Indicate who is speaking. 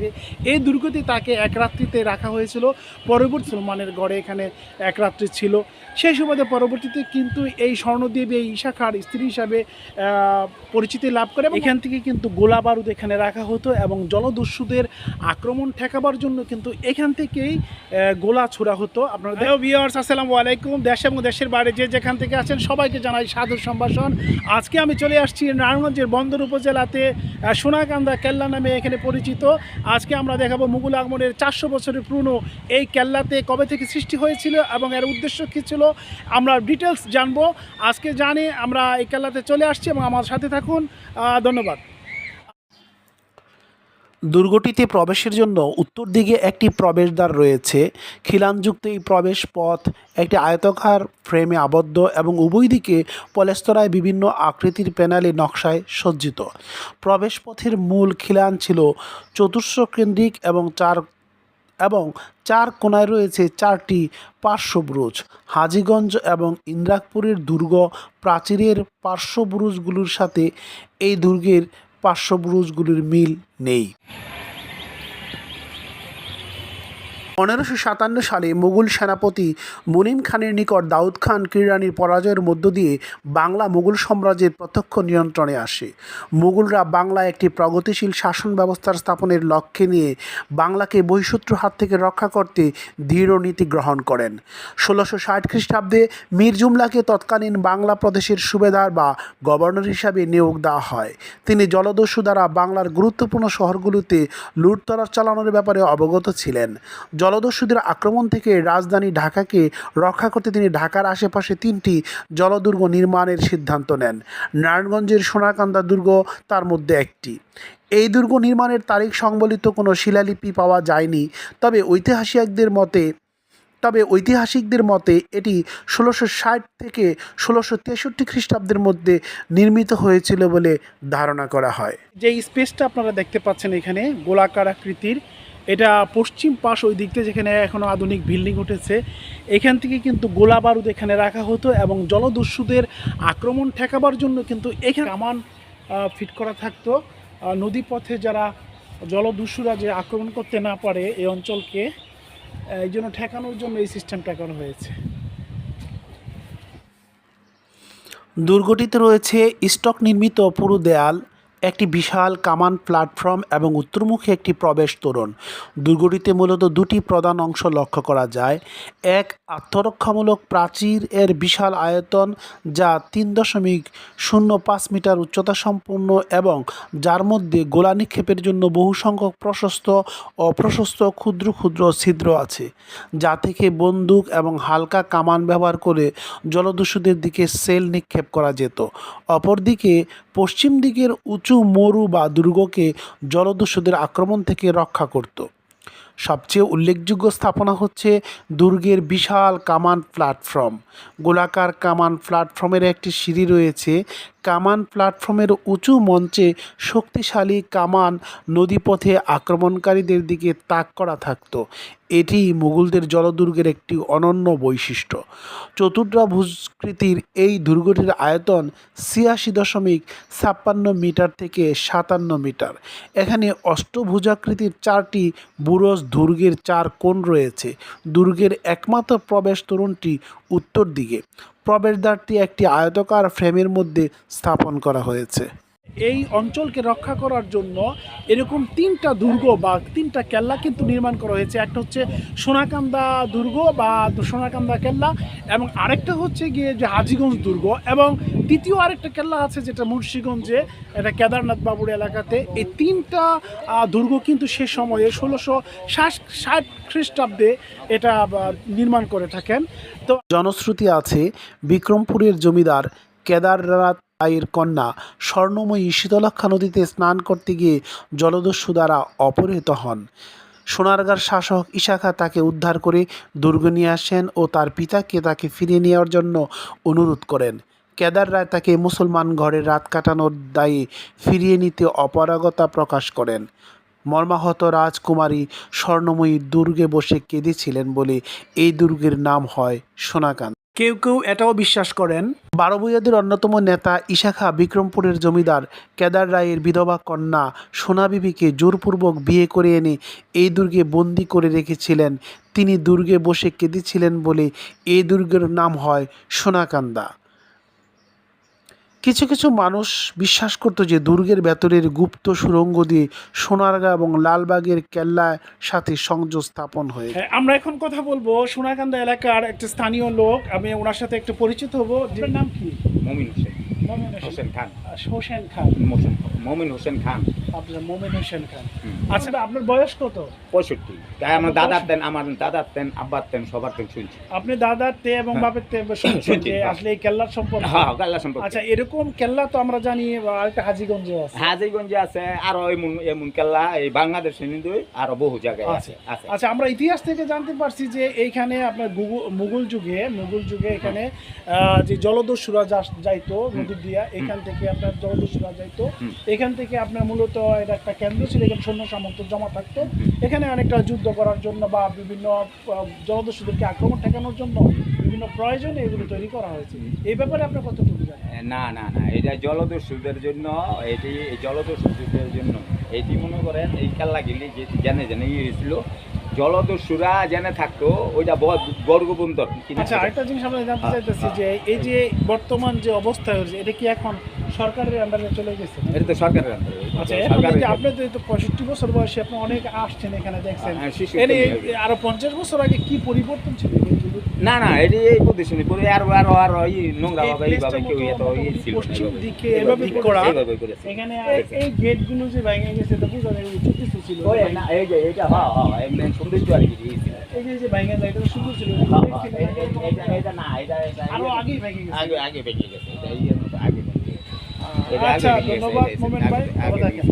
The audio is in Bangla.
Speaker 1: হয়েছে। এই দুর্গটি তাকে এক রাত্রিতে রাখা হয়েছিল। পরবর্তী মুসলমানের গড়ে এখানে এক রাত্রি ছিল। সেই সুবাদে পরবর্তীতে কিন্তু এই স্বর্ণদেবী এই ঈশা খাঁর স্ত্রী হিসাবে পরিচিতি লাভ করে। এখান থেকে কিন্তু গোলা বারুদ এখানে রাখা হতো এবং জলদস্যুদের আক্রমণ ঠেকাবার জন্য কিন্তু এখান থেকেই গোলা ছোড়া হতো। আপনারা ভিউয়ার্স, আসসালামু আলাইকুম। দেশ এবং দেশের বাইরে যে যেখান থেকে আছেন সবাইকে জানাই সাদর সম্ভাষণ। আজকে আমি চলে আসছি নারায়ণগঞ্জের বন্দর উপজেলাতে সোনাকান্দা কেল্লা নামে এখানে পরিচিত। আজকে আমরা দেখাবো মুঘল আগমনের 400 বছরের পুরনো এই কেল্লাতে কবে থেকে সৃষ্টি হয়েছিল এবং এর উদ্দেশ্য কী ছিল আমরা ডিটেলস জানবো। আজকে জানি আমরা এই কেল্লাতে চলে আসছি এবং আমার সাথে থাকুন। ধন্যবাদ। দুর্গটিতে প্রবেশের জন্য উত্তর দিকে একটি প্রবেশদ্বার রয়েছে। খিলানযুক্ত এই প্রবেশ পথ একটি আয়তাকার ফ্রেমে আবদ্ধ এবং উভয় দিকে পলেস্তরায় বিভিন্ন আকৃতির প্যানেলে নকশায় সজ্জিত। প্রবেশ পথের মূল খিলান ছিল চতুষ্কেন্দ্রিক এবং চার কোণায় রয়েছে 4টি পার্শ্ব বুরুজ। হাজীগঞ্জ এবং ইন্দ্রাকপুরের দুর্গ প্রাচীরের পার্শ্ব বুরুজগুলোর সাথে এই দুর্গের পার্শ্ব বুরুজগুলির মিল নেই। 1557 সালে মুঘল সেনাপতি মুনিম খানের নিকট দাউদ খান কিরানির পরাজয়ের মধ্য দিয়ে বাংলা মুঘল সাম্রাজ্যের প্রত্যক্ষ নিয়ন্ত্রণে আসে। মুঘলরা বাংলায় একটি প্রগতিশীল শাসন ব্যবস্থার স্থাপনের লক্ষ্যে নিয়ে বাংলাকে বহিঃশত্রুর হাত থেকে রক্ষা করতে দৃঢ় নীতি গ্রহণ করেন। 1660 খ্রিস্টাব্দে মীর জুমলাকে তৎকালীন বাংলা প্রদেশের সুবেদার বা গভর্নর হিসাবে নিয়োগ দেওয়া হয়। তিনি জলদস্যু দ্বারা বাংলার গুরুত্বপূর্ণ শহরগুলোতে লুটতরাজ চালানোর ব্যাপারে অবগত ছিলেন। জলদস্যুদের আক্রমণ থেকে রাজধানী ঢাকাকে রক্ষা করতে তিনি ঢাকার আশেপাশে 3টি জলদুর্গ নির্মাণের সিদ্ধান্ত নেন। নারায়ণগঞ্জের সোনাকান্দা দুর্গ তার মধ্যে একটি। এই দুর্গ নির্মাণের তারিখ সংবলিত কোনো শিলালিপি পাওয়া যায়নি, তবে ঐতিহাসিকদের মতে এটি 1660 থেকে 1663 খ্রিস্টাব্দের মধ্যে নির্মিত হয়েছিল বলে ধারণা করা হয়। যে স্পেসটা আপনারা দেখতে পাচ্ছেন এখানে গোলাকার আকৃতির, এটা পশ্চিম পাশ ওই দিকতে যেখানে এখনও আধুনিক বিল্ডিং উঠেছে, এখান থেকে কিন্তু গোলা বারুদ এখানে রাখা হতো এবং জলদস্যুদের আক্রমণ ঠেকাবার জন্য কিন্তু এখানে কামান ফিট করা থাকতো। নদীপথে যারা জলদস্যুরা যে আক্রমণ করতে না পারে এই অঞ্চলকে, এই জন্য ঠেকানোর জন্য এই সিস্টেমটা করা হয়েছে। দুর্গটিতে রয়েছে স্টক নির্মিত পুরো দেয়াল, একটি বিশাল কামান প্ল্যাটফর্ম এবং উত্তরমুখী একটি প্রবেশ তোরণ। দুর্গটিতে মূলত 2টি প্রধান অংশ লক্ষ্য করা যায়। এক, আত্মরক্ষামূলক প্রাচীর এর বিশাল আয়তন যা 3.05 মিটার উচ্চতা সম্পন্ন এবং যার মধ্যে গোলা নিক্ষেপের জন্য বহু সংখ্যক প্রশস্ত ও অপ্রশস্ত ক্ষুদ্র ক্ষুদ্র ছিদ্র আছে, যা থেকে বন্দুক এবং হালকা কামান ব্যবহার করে জলদস্যুদের দিকে সেল নিক্ষেপ করা যেত। অপরদিকে পশ্চিম দিকের উঁচু মরু বা দুর্গকে জলদস্যুদের আক্রমণ থেকে রক্ষা করত। সবচেয়ে উল্লেখযোগ্য স্থাপনা হচ্ছে দুর্গের বিশাল কামান প্ল্যাটফর্ম। গোলাকার কামান প্ল্যাটফর্মের একটি সিঁড়ি রয়েছে। কামান প্ল্যাটফর্মের উঁচু মঞ্চে শক্তিশালী কামান নদীপথে আক্রমণকারীদের দিকে তাক করা থাকত। এটি মুঘলদের জলদুর্গের একটি অনন্য বৈশিষ্ট্য। চতুর্ভুজাকৃতির এই দুর্গটির আয়তন 86.56 মিটার থেকে 57 মিটার। এখানে অষ্টভুজাকৃতির 4টি বুরুজ, দুর্গের 4 কোণ রয়েছে। দুর্গের একমাত্র প্রবেশ তোরণটি উত্তর দিকে। প্রবেশদ্বারটি একটি আয়তাকার ফ্রেমের মধ্যে স্থাপন করা হয়েছে। এই অঞ্চলকে রক্ষা করার জন্য এরকম 3টা দুর্গ বা 3টা কেল্লা কিন্তু নির্মাণ করা হয়েছে। একটা হচ্ছে সোনাকান্দা দুর্গ বা সোনাকান্দা কেল্লা, এবং আরেকটা হচ্ছে গিয়ে যে হাজীগঞ্জ দুর্গ, এবং দ্বিতীয় আরেকটা কেল্লা আছে যেটা মুন্সিগঞ্জে, এটা কেদারনাথ বাবুর এলাকাতে। এই 3টা দুর্গ কিন্তু সে সময়ে 1660 খ্রিস্টাব্দে এটা নির্মাণ করে থাকেন। তো জনশ্রুতি আছে বিক্রমপুরের জমিদার কেদারনাথ রায়ের কন্যা স্বর্ণময়ী শীতলক্ষ্যা নদীতে স্নান করতে গিয়ে জলদস্যু দ্বারা অপহৃত হন। সোনারগাঁর শাসক ঈশা খাঁ তাকে উদ্ধার করে দুর্গে নিয়ে আসেন ও তার পিতাকে তাকে ফিরিয়ে নেওয়ার জন্য অনুরোধ করেন। কেদার রায় তাকে মুসলমান ঘরে রাত কাটানোর দায়ে ফিরিয়ে নিতে অপারগতা প্রকাশ করেন। মর্মাহত রাজকুমারী স্বর্ণময়ী দুর্গে বসে কেঁদেছিলেন বলে এই দুর্গের নাম হয় সোনাকান্দা। কেউ কেউ এটাও বিশ্বাস করেন বারোভূঁইয়াদের অন্যতম নেতা ঈশা খাঁ বিক্রমপুরের জমিদার কেদার রায়ের বিধবা কন্যা সোনা বিবিকে জোরপূর্বক বিয়ে করে এনে এই দুর্গে বন্দি করে রেখেছিলেন। তিনি দুর্গে বসে কেঁদেছিলেন বলে এই দুর্গের নাম হয় সোনাকান্দা। কিছু কিছু মানুষ বিশ্বাস করত যে দুর্গের ভেতরের গুপ্ত সুড়ঙ্গ দিয়ে সোনারগাঁ এবং লালবাগের কেল্লার সাথে সংযোগ স্থাপন হয়ে। আমরা এখন কথা বলবো সোনাকান্দা এলাকার একটা স্থানীয় লোক, আমি ওনার সাথে একটু পরিচিত হব। যার নাম কি?
Speaker 2: মমিন হোসেন।
Speaker 1: মমিন
Speaker 2: হোসেন খান।
Speaker 1: হোসেন খান।
Speaker 2: মমিন হোসেন খান।
Speaker 1: আপনার মমিন হোসেন খান। আচ্ছা, আপনার বয়স কত?
Speaker 2: 65। তাই আমার দাদার তেন আব্বার তেন সবার তেন শুনছি।
Speaker 1: আপনি দাদার তে এবং বাপের তে শুনছেন যে আসলে এই কেল্লার সম্পর্কে?
Speaker 2: হ্যাঁ, কেল্লা সম্পর্কে।
Speaker 1: আচ্ছা, এরকম কেল্লা তো আমরা জানি আরেকটা হাজীগঞ্জে আছে।
Speaker 2: হাজীগঞ্জে আছে, আরো এমন কেল্লা এই বাংলাদেশে কিন্তু আরো বহু জায়গায় আছে।
Speaker 1: আচ্ছা, আমরা ইতিহাস থেকে জানতে পারছি যে এইখানে আপনার মুঘল যুগে এখানে যে জলদস্যুরা যাইতো নদী দিয়া, এখান থেকে আপনার জলদস্যুরা যাইতো, এখান থেকে আপনার মূলত এটা একটা কেন্দ্র ছিল, এখানে সৈন্য সামন্ত জমা থাকতো। এখানে অনেকটা যুদ্ধ করার জন্য বা বিভিন্ন জলদস্যুদেরকে আক্রমণ ঠেকানোর জন্য বিভিন্ন প্রয়োজনে এগুলো তৈরি করা হয়েছে। এই ব্যাপারে আপনার কতটুকু জানেন?
Speaker 2: না, এটা জলদস্যুদের জন্য, জলদস্যুদের জন্য এটি মনে করেন এই কেল্লাগুলি যে জেনে হয়েছিল, জলদস্যুরা জেনে থাকতো ওইটা বর্গবন্দর।
Speaker 1: আচ্ছা, আরেকটা জিনিস আমরা জানতে চাইতেছি যে এই যে বর্তমান যে অবস্থা হয়েছে, এটা কি এখন সরকারের আন্ডারে চলে গেছে?
Speaker 2: এটা তো সরকারের আন্ডারে।
Speaker 1: আচ্ছা, আপনি তো 65 বছর বয়সে আপনি অনেক আসছেন এখানে, দেখছেন আরো 50 বছর আগে কি পরিবর্তন ছিল?
Speaker 2: না, এটি এই প্রদূষণী পরে আরো এই নোংরা ভাবে এইভাবে কেউ এত ছিল
Speaker 1: পশ্চিম দিকে এভাবে করা, এখানে এই গেটগুলো যে ভেঙে গেছে তো বুঝা যায় উঁচু কিছু ছিল।
Speaker 2: ওই না, এই যে এটা এমনি সৌন্দর্য আর কি ছিল।
Speaker 1: এই যে ভেঙে যায়, এটা সুন্দর ছিল।
Speaker 2: এটা না, এটা
Speaker 1: আরো আগে ভেঙে গেছে।
Speaker 2: আগে ভেঙে গেছে। এটা এই মতো আগে ভেঙে গেছে।
Speaker 1: আচ্ছা, ধন্যবাদ মোমেন ভাই, ভালো থাকেন।